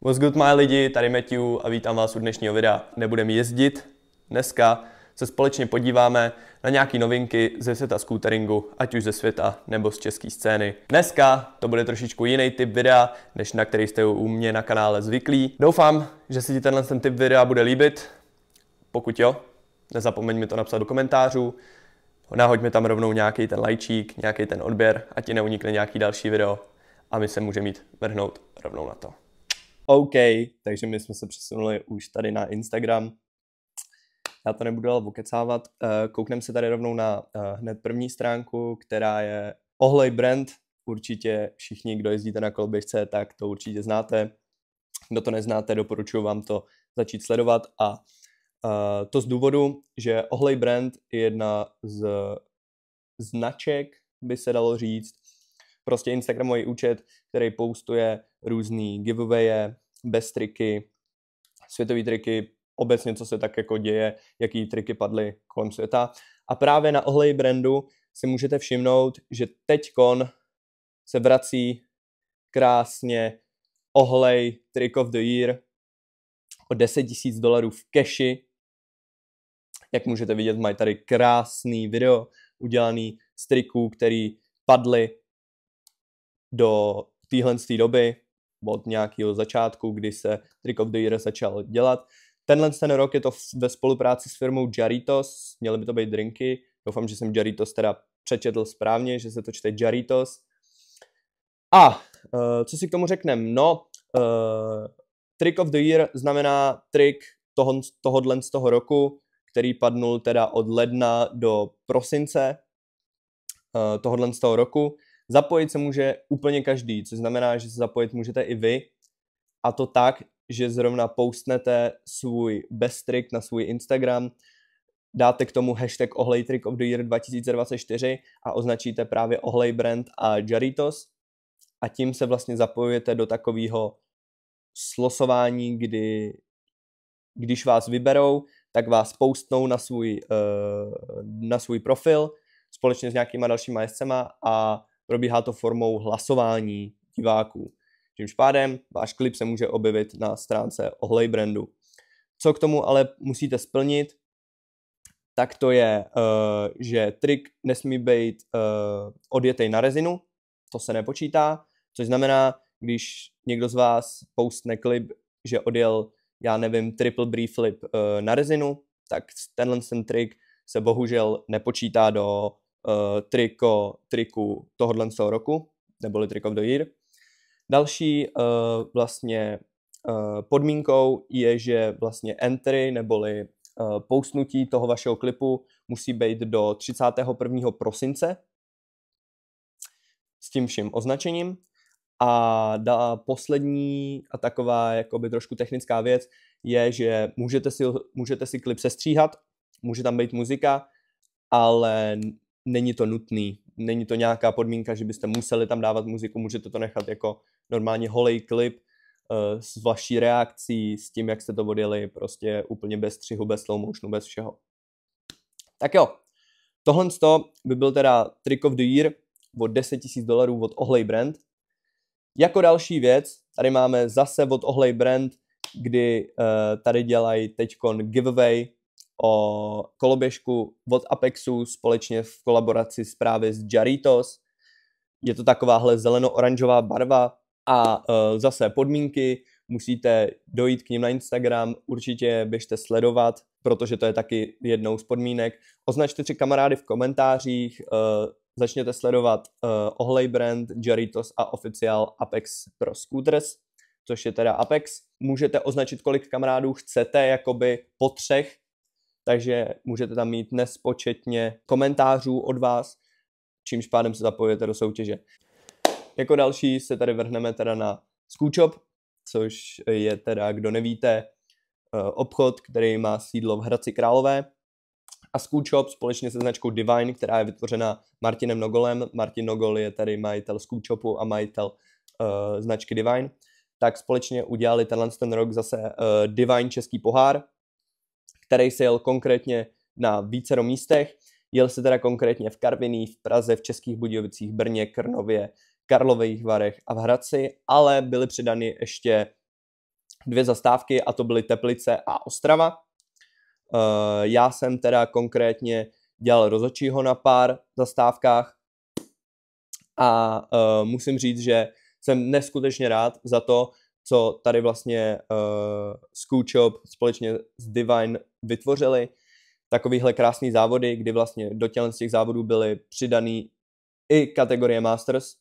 What's good, my lidi, tady Matthew a vítám vás u dnešního videa. Nebudeme jezdit, dneska se společně podíváme na nějaké novinky ze světa scooteringu, ať už ze světa nebo z české scény. Dneska to bude trošičku jiný typ videa, než na který jste u mě na kanále zvyklí. Doufám, že se ti ten typ videa bude líbit. Pokud jo, nezapomeň mi to napsat do komentářů. Nahoď mi tam rovnou nějaký ten lajčík, nějaký ten odběr, ať ti neunikne nějaký další video a my se můžeme jít vrhnout rovnou na to. OK, takže my jsme se přesunuli už tady na Instagram. Já to nebudu dál okecávat. Koukneme se tady rovnou na hned první stránku, která je Ohlej brand. Určitě všichni, kdo jezdíte na koloběžce, tak to určitě znáte. Kdo to neznáte, doporučuji vám to začít sledovat. A to z důvodu, že Ohlej brand je jedna z značek, by se dalo říct. Prostě Instagramový účet, který postuje různý giveawaye, best triky, světové triky, obecně co se tak jako děje, jaký triky padly kolem světa. A právě na Ohlej brandu si můžete všimnout, že teďkon se vrací krásně Ohlej Trick of the Year o $10,000 v keši. Jak můžete vidět, mají tady krásný video udělaný z triků, který padly do téhle doby, od nějakého začátku, kdy se Trick of the Year začal dělat. Ten rok je to ve spolupráci s firmou Jarritos, měly by to být drinky, doufám, že jsem Jarritos teda přečetl správně, že se to čte Jarritos. A co si k tomu řekneme? No, Trick of the Year znamená trik tohodle z toho roku, který padnul teda od ledna do prosince tohodle z toho roku. Zapojit se může úplně každý, což znamená, že se zapojit můžete i vy. A to tak, že zrovna postnete svůj best trick na svůj Instagram, dáte k tomu hashtag Ohlej Trick of the Year 2024 a označíte právě Ohlej brand a Jarritos. A tím se vlastně zapojujete do takového slosování, kdy když vás vyberou, tak vás postnou na svůj profil společně s nějakýma dalšíma jezdcema a probíhá to formou hlasování diváků. Tímž pádem váš klip se může objevit na stránce Ohlej brandu. Co k tomu ale musíte splnit, tak to je, že trik nesmí být odjetej na rezinu, to se nepočítá, což znamená, když někdo z vás postne klip, že odjel, já nevím, triple brie flip na rezinu, tak ten trik se bohužel nepočítá do triku tohohle z toho roku, neboli Trick of the Year. Další podmínkou je, že vlastně entry neboli postnutí toho vašeho klipu musí být do 31. prosince s tím vším označením. A poslední a taková jakoby trošku technická věc je, že můžete si klip sestříhat, může tam být muzika, ale není to nutný, není to nějaká podmínka, že byste museli tam dávat muziku, můžete to nechat jako normálně holej klip s vaší reakcí, s tím, jak jste to odjeli, prostě úplně bez střihu, bez slow motionu, bez všeho. Tak jo, tohle by byl teda Trick of the Year od $10,000 od Ohlej brand. Jako další věc, tady máme zase od Ohlej brand, kdy tady dělají teďkon giveaway o koloběžku od Apexu společně v kolaboraci právě s Jarritos. Je to takováhle zeleno-oranžová barva a zase podmínky, musíte dojít k nim na Instagram, určitě běžte sledovat, protože to je taky jednou z podmínek. Označte 3 kamarády v komentářích, začněte sledovat Ohlej brand, Jarritos a oficiál Apex Pro Scooters, což je teda Apex. Můžete označit, kolik kamarádů chcete, jakoby po 3, takže můžete tam mít nespočetně komentářů od vás, čímž pádem se zapojujete do soutěže. Jako další se tady vrhneme teda na Scootshop, což je teda, kdo nevíte, obchod, který má sídlo v Hradci Králové. A Scootshop společně se značkou Divine, která je vytvořena Martinem Nogolem. Martin Nogol je tady majitel Scootshopu a majitel značky Divine. Tak společně udělali ten rok zase Divine Český pohár, který se jel konkrétně na vícero místech. Jel se teda konkrétně v Karviní, v Praze, v Českých Budějovicích, Brně, Krnově, Karlových Varech a v Hradci, ale byly přidány ještě 2 zastávky a to byly Teplice a Ostrava. Já jsem teda konkrétně dělal rozhodčího na pár zastávkách a musím říct, že jsem neskutečně rád za to, co tady vlastně Scootshop společně s Divine vytvořili. Takovýhle krásný závody, kdy vlastně do z těch závodů byly přidaný i kategorie Masters,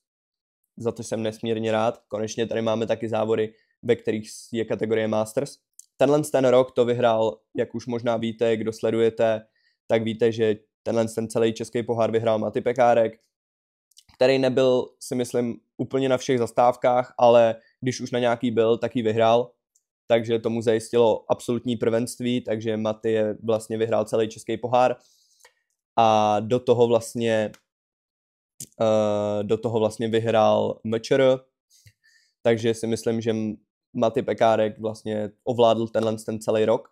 za to jsem nesmírně rád. Konečně tady máme taky závody, ve kterých je kategorie Masters. Ten rok to vyhrál, jak už možná víte, kdo sledujete, tak víte, že ten celý český pohár vyhrál Maty Pekárek, který nebyl, si myslím, úplně na všech zastávkách, ale když už na nějaký byl, tak ji vyhrál. Takže tomu zajistilo absolutní prvenství, takže Maty vlastně vyhrál celý český pohár. A do toho vlastně vyhrál MČR, takže si myslím, že Maty Pekárek vlastně ovládl ten celý rok.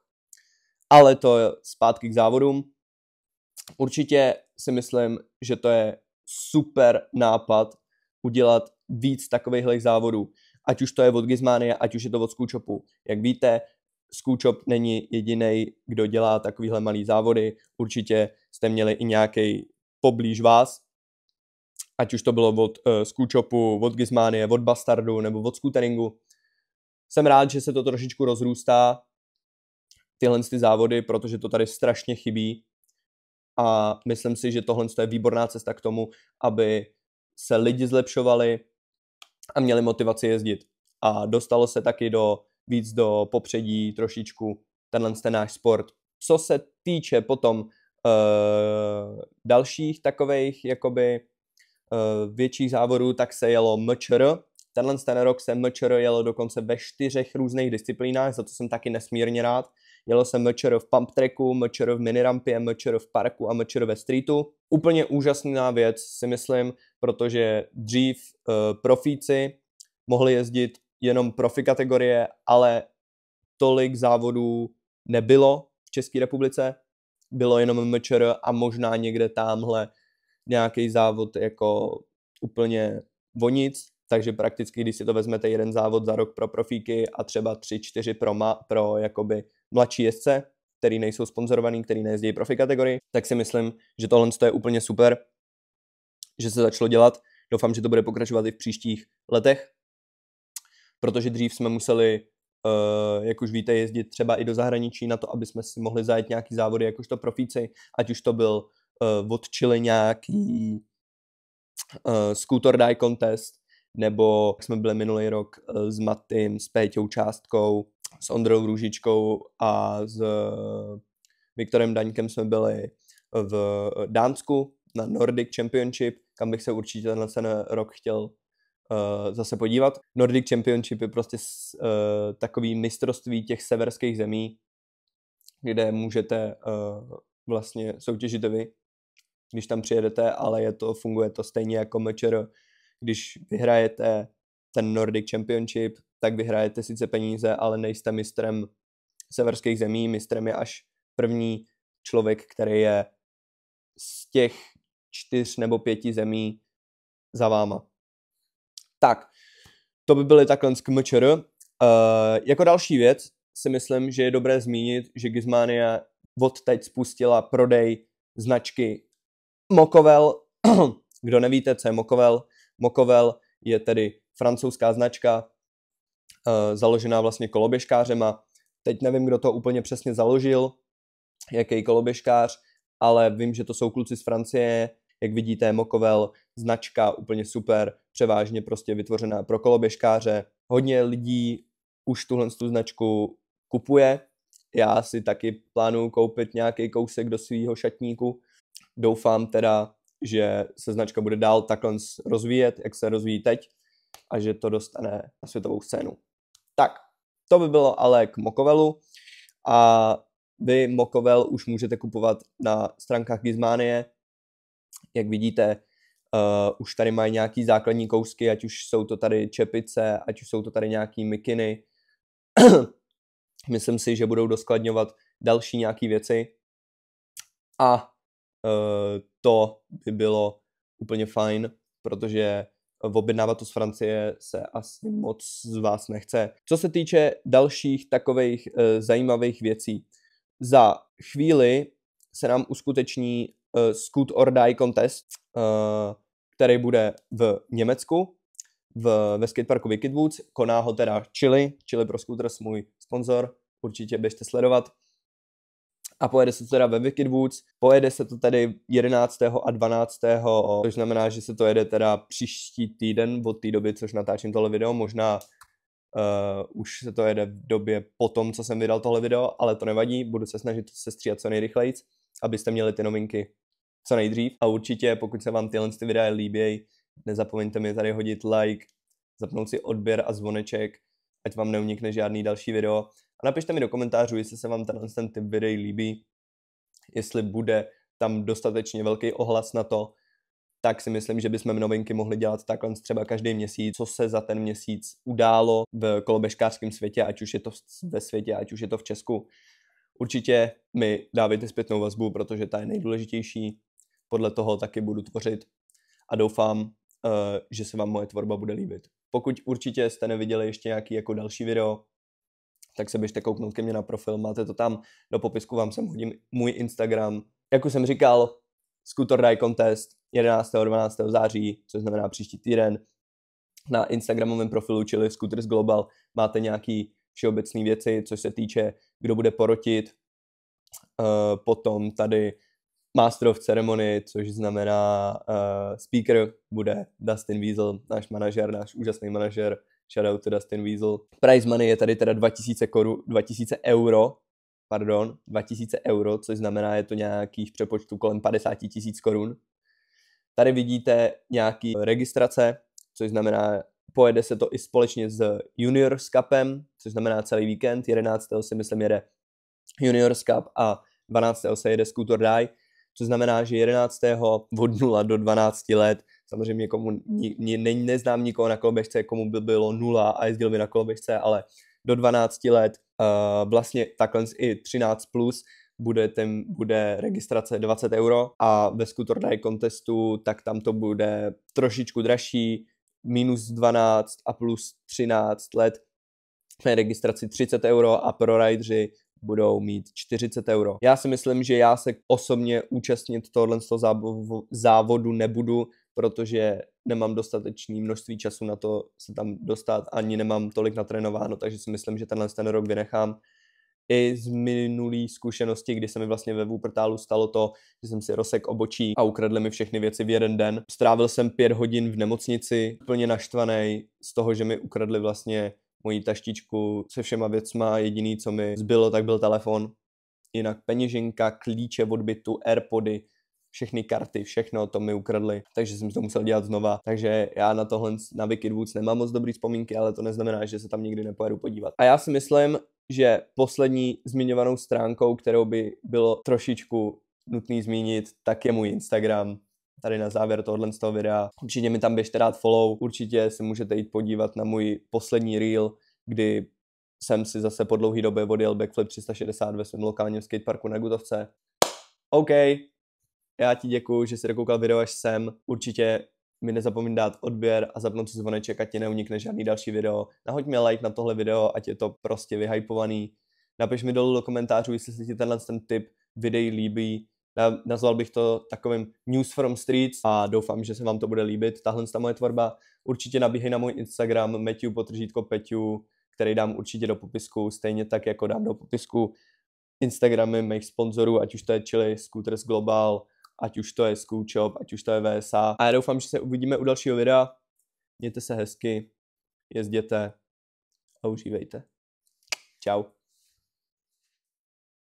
Ale to je zpátky k závodům. Určitě si myslím, že to je super nápad udělat víc takovýchhle závodů. Ať už to je od Gizmania, ať už je to od Scootshopu. Jak víte, Scootshop není jediný, kdo dělá takovýhle malý závody. Určitě jste měli i nějaký poblíž vás. Ať už to bylo od Scootshopu, od Gizmanie, od Bastardu nebo od Scooteringu. Jsem rád, že se to trošičku rozrůstá, tyhle závody, protože to tady strašně chybí. A myslím si, že tohle je výborná cesta k tomu, aby se lidi zlepšovali a měli motivaci jezdit. A dostalo se taky víc do popředí trošičku ten náš sport. Co se týče potom dalších takových jakoby větších závodů, tak se jelo MČR. Ten rok se MČR jelo dokonce ve 4 různých disciplínách, za to jsem taky nesmírně rád. Jelo se MČR v pump tracku, MČR v minirampě, MČR v parku a MČR ve streetu. Úplně úžasná věc, si myslím, protože dřív profíci mohli jezdit jenom profi kategorie, ale tolik závodů nebylo v České republice. Bylo jenom MČR a možná někde tamhle nějaký závod jako úplně o nic. Takže prakticky, když si to vezmete jeden závod za rok pro profíky a třeba 3-4 pro jakoby mladší jezdce, který nejsou sponzorovaný, který nejezdí profi kategorii, tak si myslím, že tohle je úplně super, že se začalo dělat. Doufám, že to bude pokračovat i v příštích letech, protože dřív jsme museli, jak už víte, jezdit třeba i do zahraničí na to, aby jsme si mohli zajet nějaký závody jakožto profíci, ať už to byl od Chile nějaký scooter die contest, nebo jsme byli minulý rok s Matym, s Péťou Částkou, s Ondrou Růžičkou a s Viktorem Daňkem jsme byli v Dánsku na Nordic Championship, kam bych se určitě ten rok chtěl zase podívat. Nordic Championship je prostě takový mistrovství těch severských zemí, kde můžete vlastně soutěžit vy, když tam přijedete, ale funguje to stejně jako MČR. Když vyhrajete ten Nordic Championship, tak vyhrajete sice peníze, ale nejste mistrem severských zemí. Mistrem je až první člověk, který je z těch 4 nebo 5 zemí za váma. Tak, to by byly takhle k MČR. Jako další věc si myslím, že je dobré zmínit, že Gizmania odteď spustila prodej značky Mokovel. Kdo nevíte, co je Mokovel? Mokovel je tedy francouzská značka, založená vlastně koloběžkářema. Teď nevím, kdo to úplně přesně založil, jaký koloběžkář, ale vím, že to jsou kluci z Francie. Jak vidíte, Mokovel, značka úplně super, převážně prostě vytvořená pro koloběžkáře. Hodně lidí už tuhle značku kupuje. Já si taky plánuju koupit nějaký kousek do svého šatníku. Doufám teda, že se značka bude dál takhle rozvíjet, jak se rozvíjí teď, a že to dostane na světovou scénu. Tak, to by bylo ale k Mokovelu. A vy Mokovel už můžete kupovat na stránkách Gizmanie. Jak vidíte, už tady mají nějaký základní kousky, ať už jsou to tady čepice, ať už jsou to tady nějaký mikiny. Myslím si, že budou doskladňovat další nějaký věci. A to by bylo úplně fajn, protože objednávat to z Francie se asi moc z vás nechce. Co se týče dalších takových zajímavých věcí, za chvíli se nám uskuteční Scoot or Die contest, který bude v Německu, ve skateparku Wicked Woods. Koná ho teda Chili Pro Scooters, můj sponzor, určitě běžte sledovat. A pojede se to teda ve Wicked Woods, pojede se to tady 11. a 12. což znamená, že se to jede teda příští týden od té doby, což natáčím tohle video, možná už se to jede v době potom, co jsem vydal tohle video, ale to nevadí, budu se snažit to sestříhat co nejrychleji, abyste měli ty novinky co nejdřív. A určitě, pokud se vám tyhle videa líbí, nezapomeňte mi tady hodit like, zapnout si odběr a zvoneček, ať vám neunikne žádný další video. A napište mi do komentářů, jestli se vám ten typ videí líbí, jestli bude tam dostatečně velký ohlas na to, tak si myslím, že bychom novinky mohli dělat takhle třeba každý měsíc, co se za ten měsíc událo v koloběžkářském světě, ať už je to ve světě, ať už je to v Česku. Určitě mi dávejte zpětnou vazbu, protože ta je nejdůležitější. Podle toho taky budu tvořit a doufám, že se vám moje tvorba bude líbit. Pokud určitě jste neviděli ještě nějaký jako další video, tak se běžte kouknout ke mně na profil, máte to tam, do popisku vám sem hodím můj Instagram. Jak už jsem říkal, Scoot or Die contest 11. a 12. září, což znamená příští týden. Na Instagramovém profilu, čili Scooters Global, máte nějaký všeobecné věci, co se týče, kdo bude porotit. Potom tady Master of Ceremony, což znamená speaker, bude Dustin Weasel, náš manažer, náš úžasný manažer. Shoutout to Dustin Weasel. Prize money je tady teda 2000 euro, což znamená, je to nějakých přepočtů kolem 50 000 korun. Tady vidíte nějaký registrace, což znamená, pojede se to i společně s Juniors Cupem, což znamená celý víkend. 11. si myslím jede Juniors Cup a 12. se jede Scoot or Die, což znamená, že 11. od 0 do 12 let, samozřejmě neznám nikoho na koloběžce, komu by bylo 0 a jezdil by na koloběžce, ale do 12 let, vlastně takhle i 13 plus, bude registrace 20 euro a ve Scoot or Die contestu, tak tam to bude trošičku dražší, minus 12 a plus 13 let, na registraci 30 euro a pro rideři budou mít 40 euro. Já si myslím, že já se osobně účastnit tohle závodu nebudu, protože nemám dostatečné množství času na to se tam dostat, ani nemám tolik natrénováno, takže si myslím, že ten rok vynechám. I z minulý zkušenosti, kdy se mi vlastně ve Wuppertalu stalo to, že jsem si rozsek obočí a ukradli mi všechny věci v jeden den. Strávil jsem 5 hodin v nemocnici, plně naštvaný z toho, že mi ukradli vlastně moji taštičku se všema věcma, jediný, co mi zbylo, tak byl telefon. Jinak peněženka, klíče od bytu, Airpody, všechny karty, všechno to mi ukradli, takže jsem to musel dělat znova. Takže já na tohle, na Wicked Woods nemám moc dobrý vzpomínky, ale to neznamená, že se tam nikdy nepojedu podívat. A já si myslím, že poslední zmiňovanou stránkou, kterou by bylo trošičku nutný zmínit, tak je můj Instagram. Tady na závěr tohohle z toho videa. Určitě mi tam běžte dát follow, určitě si můžete jít podívat na můj poslední reel, kdy jsem si zase po dlouhý době odjel backflip 360 ve svém lokálním skateparku na Gutovce. OK, já ti děkuju, že jsi dokoukal video až sem. Určitě mi nezapomeň dát odběr a zapnout si zvoneček, ať ti neunikne žádný další video. Nahoď mi like na tohle video, ať je to prostě vyhypovaný. Napiš mi dolů do komentářů, jestli se ti ten typ videí líbí. Nazval bych to takovým News from Streets a doufám, že se vám to bude líbit, tahle moje tvorba. Určitě nabíhej na můj Instagram Matthew_Peťu, který dám určitě do popisku, stejně tak jako dám do popisku Instagramy mých sponzorů, ať už to je Chili, Scooters Global, ať už to je Scoot Shop, ať už to je VSA. A já doufám, že se uvidíme u dalšího videa. Mějte se hezky, jezděte a užívejte. Čau.